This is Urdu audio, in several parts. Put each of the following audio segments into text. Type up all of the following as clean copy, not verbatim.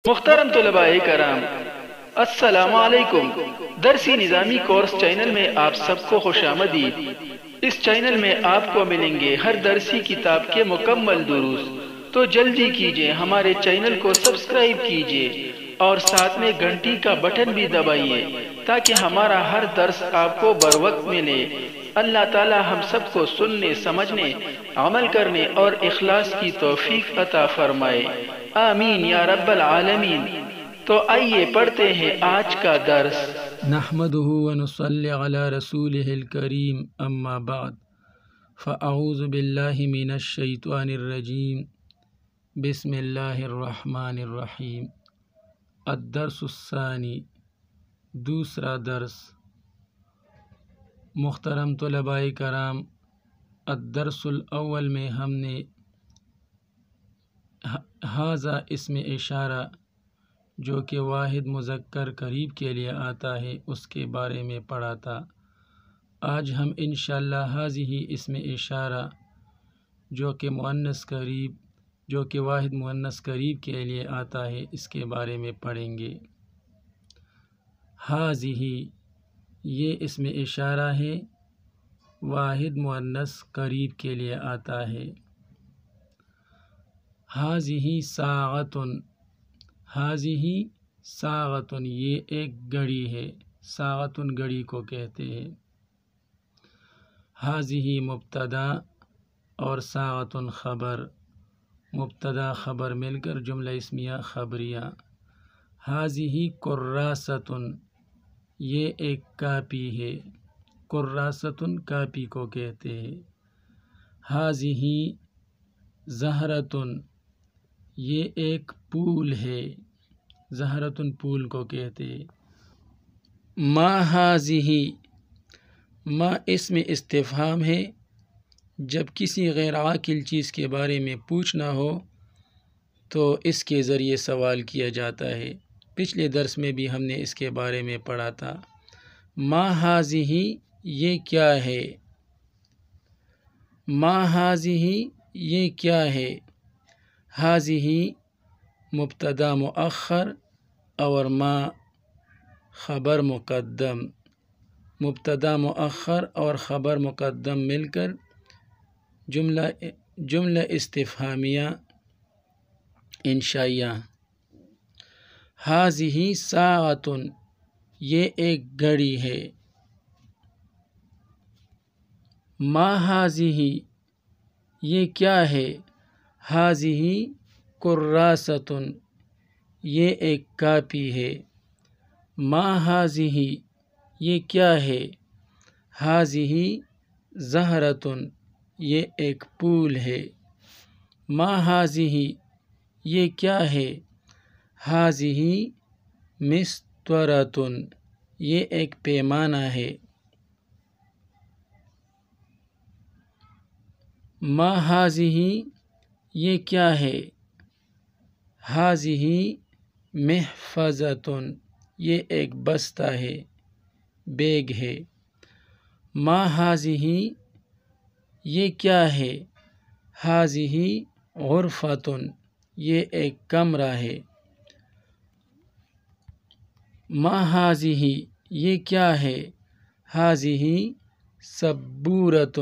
محترم طلباء کرام، السلام علیکم۔ درسی نظامی کورس چینل میں آپ سب کو خوش آمدید۔ اس چینل میں آپ کو ملیں گے ہر درسی کتاب کے مکمل دروس، تو جلدی کیجئے ہمارے چینل کو سبسکرائب کیجئے اور ساتھ میں گھنٹی کا بٹن بھی دبائیے تاکہ ہمارا ہر درس آپ کو بروقت ملے۔ اللہ تعالی ہم سب کو سننے، سمجھنے، عمل کرنے اور اخلاص کی توفیق عطا فرمائے، آمین یا رب العالمین۔ تو آئیے پڑھتے ہیں آج کا درس۔ نحمده ونصلي على رسوله الكريم، اما بعد فاعوذ بالله من الشیطان الرجیم، بسم اللہ الرحمن الرحیم۔ الدرس الثانی، دوسرا درس۔ محترم طلباء کرام، الدرس الاول میں ہم نے ھذا اسم اشارہ جو کہ واحد مذکر قریب کے لیے آتا ہے اس کے بارے میں پڑھا تھا۔ آج ہم انشاءاللہ ھذہ اسم اشارہ جو کہ مؤنث قریب، جو کہ واحد مؤنث قریب کے لیے آتا ہے، اس کے بارے میں پڑھیں گے۔ ھذہ یہ اسم اشارہ ہے، واحد مؤنث قریب کے لیے آتا ہے۔ ھذہ ساعۃ، ھذہ ساعۃ یہ ایک گھڑی ہے، ساعۃ گھڑی کو کہتے ہیں۔ ھذہ مبتدا اور ساعۃ خبر، مبتدا خبر مل کر جملہ اسمیہ خبریہ۔ ھذہ کراست یہ ایک کاپی ہے، کراست کاپی کو کہتے ہیں۔ ھذہ زہرۃ یہ ایک پھول ہے، زہرۃ پھول کو کہتے ہیں۔ ما ھذہ، ما اسم استفہام ہے، جب کسی غیر عاقل چیز کے بارے میں پوچھنا ہو تو اس کے ذریعے سوال کیا جاتا ہے۔ پچھلے درس میں بھی ہم نے اس کے بارے میں پڑھا تھا۔ ما ھذہ یہ کیا ہے، ما ھذہ یہ کیا ہے۔ ھذہ مبتدا مؤخر اور ما خبر مقدم، مبتدا مؤخر اور خبر مقدم مل کر جملہ استفہامیہ انشائیہ۔ ھذہ ساعۃ یہ ایک گھڑی ہے۔ ما ھذہ یہ کیا ہے۔ ھذہ کراست یہ ایک کاپی ہے۔ ما ھذہ یہ کیا ہے۔ ھذہ زہرۃ یہ ایک پھول ہے۔ ما ھذہ یہ کیا ہے۔ ھذہ مسطرۃ یہ ایک پیمانہ ہے۔ ما ھذہ یہ کیا ہے۔ ھذہ محفظۃ یہ ایک بستہ ہے، بیگ ہے۔ ما ھذہ یہ کیا ہے۔ ھذہ غرفۃ یہ ایک کمرہ ہے۔ ما ھذہ یہ کیا ہے۔ ھذہ سبورۃ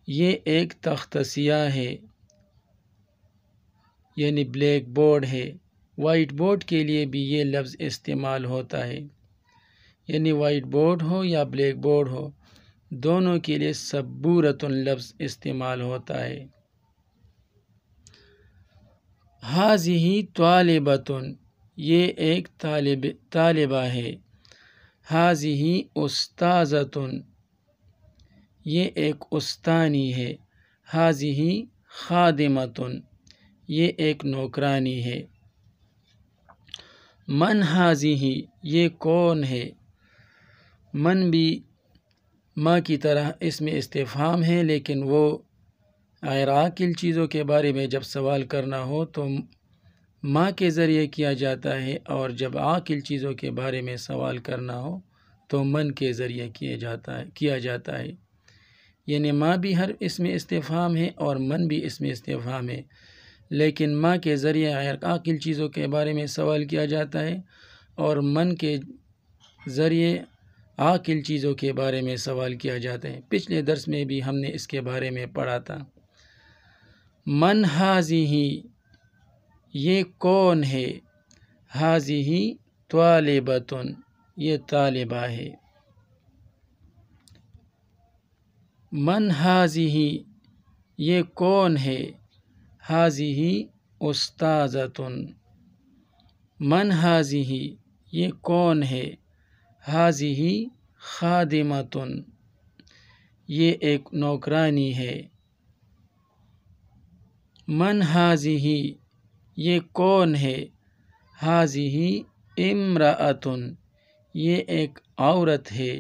یہ ایک تختہ سیاہ ہے، یعنی بلیک بورڈ ہے۔ وائٹ بورڈ کے لیے بھی یہ لفظ استعمال ہوتا ہے، یعنی وائٹ بورڈ ہو یا بلیک بورڈ ہو، دونوں کے لیے سبورۃ لفظ استعمال ہوتا ہے۔ ھذہ طالبۃ یہ ایک طالبہ ہے۔ ھذہ استاذۃ یہ ایک استانی ہے۔ ھذہ خادمۃ یہ ایک نوکرانی ہے۔ من ھذہ یہ کون ہے۔ من بھی ما کی طرح اسم استفہام ہے، لیکن وہ غیر عاقل چیزوں کے بارے میں جب سوال کرنا ہو تو ما کے ذریعے کیا جاتا ہے، اور جب عاقل چیزوں کے بارے میں سوال کرنا ہو تو من کے ذریعے کیا جاتا ہے۔ یعنی ما بھی ہر اسم استفہام ہے اور من بھی اسم استفہام ہے، لیکن ما کے ذریعے غیر عاقل چیزوں کے بارے میں سوال کیا جاتا ہے، اور من کے ذریعے عاقل چیزوں کے بارے میں سوال کیا جاتا ہے۔ پچھلے درس میں بھی ہم نے اس کے بارے میں پڑھا تھا۔ من ہاذہ، یہ کون ہے؟ ہاذہ طالبۃ، یہ طالبہ ہے۔ من ہاذہ، یہ کون ہے؟ ہاذہ استاذۃ۔ من ہاذہ، یہ کون ہے؟ ہاذہ خادمۃ، یہ ایک نوکرانی ہے۔ من ہاذہ، یہ کون ہے؟ ہاذہ امرأۃ، یہ ایک عورت ہے۔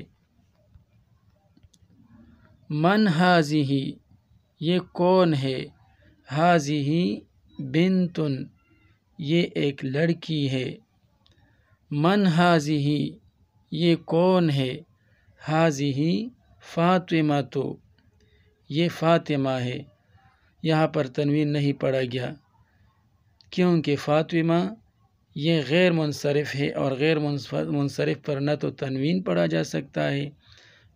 من ہاذہ، یہ کون ہے؟ ہاذہ بنت، یہ ایک لڑکی ہے۔ من ہاذہ، یہ کون ہے؟ ہاذہ فاطمۃ، یہ فاطمہ ہے۔ یہاں پر تنوین نہیں پڑھا گیا کیونکہ فاطمہ یہ غیر منصرف ہے، اور غیر منصرف پر نہ تو تنوین پڑھا جا سکتا ہے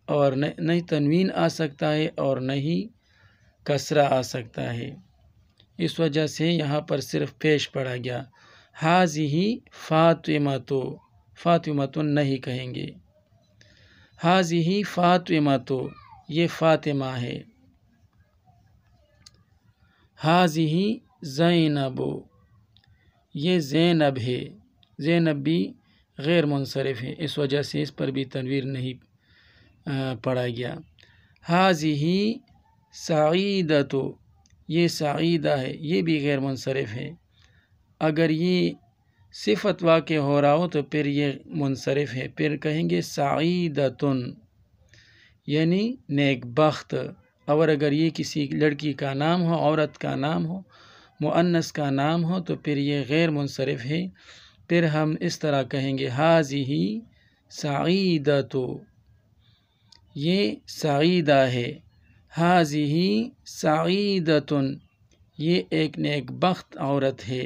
اور نہ ہی تنوین آ سکتا ہے اور نہ ہی کسرہ آ سکتا ہے۔ اس وجہ سے یہاں پر صرف پیش پڑھا گیا۔ ہاذہ فاطمۃ، فاطمۃ نہیں کہیں گے۔ ہاذہ فاطمۃ، یہ فاطمہ ہے۔ ہاذہ زینب، یہ زینب ہے۔ زینب بھی غیر منصرف ہے، اس وجہ سے اس پر بھی تنویر نہیں پڑھا گیا۔ ہاذہ سعیدۃ، یہ سعیدہ ہے، یہ بھی غیر منصرف ہے۔ اگر یہ صفت واقع ہو رہا ہو تو پھر یہ منصرف ہے، پھر کہیں گے سعیدۃ، یعنی نیک بخت۔ اور اگر یہ کسی لڑکی کا نام ہو، عورت کا نام ہو، مؤنث کا نام ہو تو پھر یہ غیر منصرف ہے، پھر ہم اس طرح کہیں گے ہاذہ سعیدۃ، یہ سعیدہ ہے۔ ہاذہ سعیدۃ، یہ ایک نیک بخت عورت ہے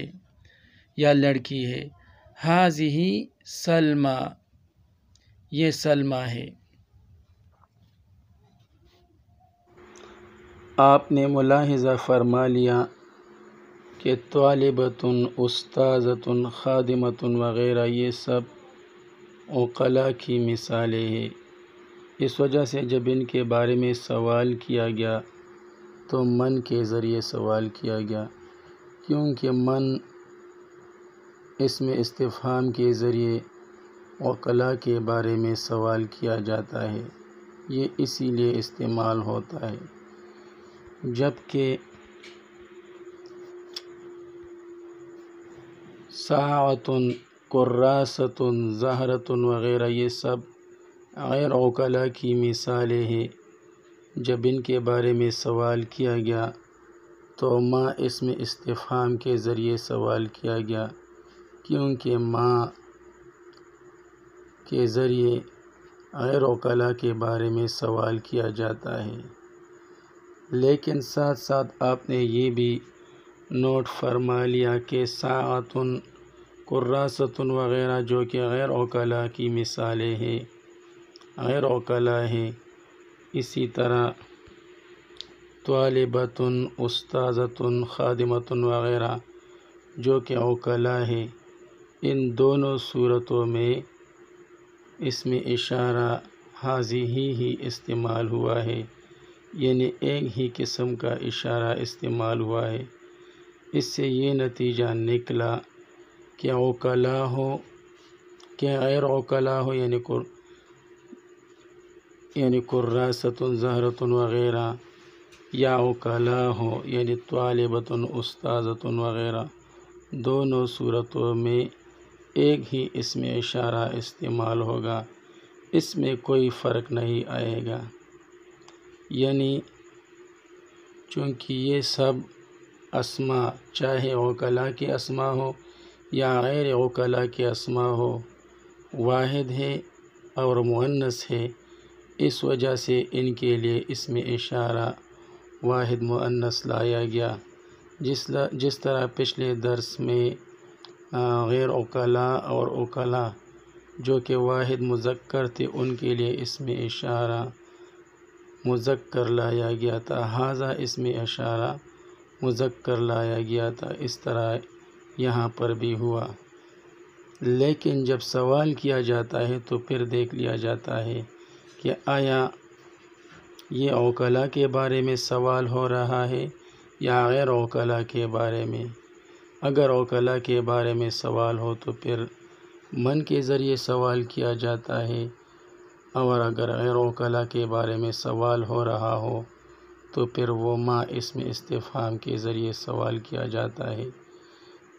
یا لڑکی ہے۔ ہاذہ سلمیٰ، یہ سلمیٰ ہے۔ آپ نے ملاحظہ فرما لیا کہ طالبۃ، استاذۃ، خادمۃ وغیرہ یہ سب عقلاء کی مثالیں ہیں۔ اس وجہ سے جب ان کے بارے میں سوال کیا گیا تو من کے ذریعے سوال کیا گیا، کیونکہ من اس میں استفہام کے ذریعے عقلاء کے بارے میں سوال کیا جاتا ہے، یہ اسی لیے استعمال ہوتا ہے۔ جبکہ ساعۃ، کراست، زہرۃ وغیرہ یہ سب غیر عقلاء کی مثالیں ہیں۔ جب ان کے بارے میں سوال کیا گیا تو ما اس میں استفہام کے ذریعے سوال کیا گیا، کیونکہ ما کے ذریعے غیر عقلاء کے بارے میں سوال کیا جاتا ہے۔ لیکن ساتھ ساتھ آپ نے یہ بھی نوٹ فرما لیا کہ ساعۃ، کراست وغیرہ جو کہ غیر عقلاء کی مثالیں ہیں، غیر عقلاء ہیں، اسی طرح طالبۃ، استاذۃ، خادمۃ وغیرہ جو کہ عقلاء ہیں، ان دونوں صورتوں میں اس میں اشارہ ہاذہ ہی استعمال ہوا ہے، یعنی ایک ہی قسم کا اشارہ استعمال ہوا ہے۔ اس سے یہ نتیجہ نکلا کہ عقلاء ہو کہ غیر عقلاء ہو، یعنی کراست، زہرۃ وغیرہ، یا عقلاء ہو یعنی طالبۃ، استاذۃ وغیرہ، دونوں صورتوں میں ایک ہی اسم اشارہ استعمال ہوگا، اس میں کوئی فرق نہیں آئے گا۔ یعنی چونکہ یہ سب اسماء چاہے عقلاء کے اسماء ہو یا غیر عقلاء کے اسماء ہو، واحد ہے اور مؤنث ہے، اس وجہ سے ان کے لیے اسم اشارہ واحد مؤنث لایا گیا، جس طرح پچھلے درس میں غیر اوکلا اور اوکلا جو کہ واحد مذکر تھے ان کے لیے اسم اشارہ مذکر لایا گیا تھا، ھذا اسم اشارہ مذکر لایا گیا تھا، اس طرح یہاں پر بھی ہوا۔ لیکن جب سوال کیا جاتا ہے تو پھر دیکھ لیا جاتا ہے کہ آیا یہ اوکلا کے بارے میں سوال ہو رہا ہے یا غیر اوکلا کے بارے میں۔ اگر اوکلا کے بارے میں سوال ہو تو پھر من کے ذریعے سوال کیا جاتا ہے، اور اگر غیر اوکلا کے بارے میں سوال ہو رہا ہو تو پھر وہ ما اسم استفہام کے ذریعے سوال کیا جاتا ہے۔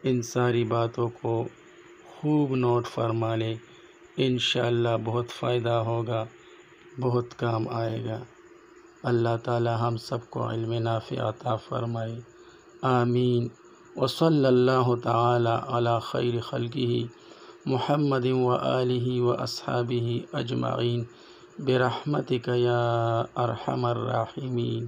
ان ساری باتوں کو خوب نوٹ فرما لیں، انشاءاللہ بہت فائدہ ہوگا، بہت کام آئے گا۔ اللہ تعالی ہم سب کو علم نافع عطا فرمائے، آمین۔ وصلی اللہ تعالی علی خیر خلقہ محمد وآلہ واصحابہ اجمعین برحمتک یا ارحم الراحمین۔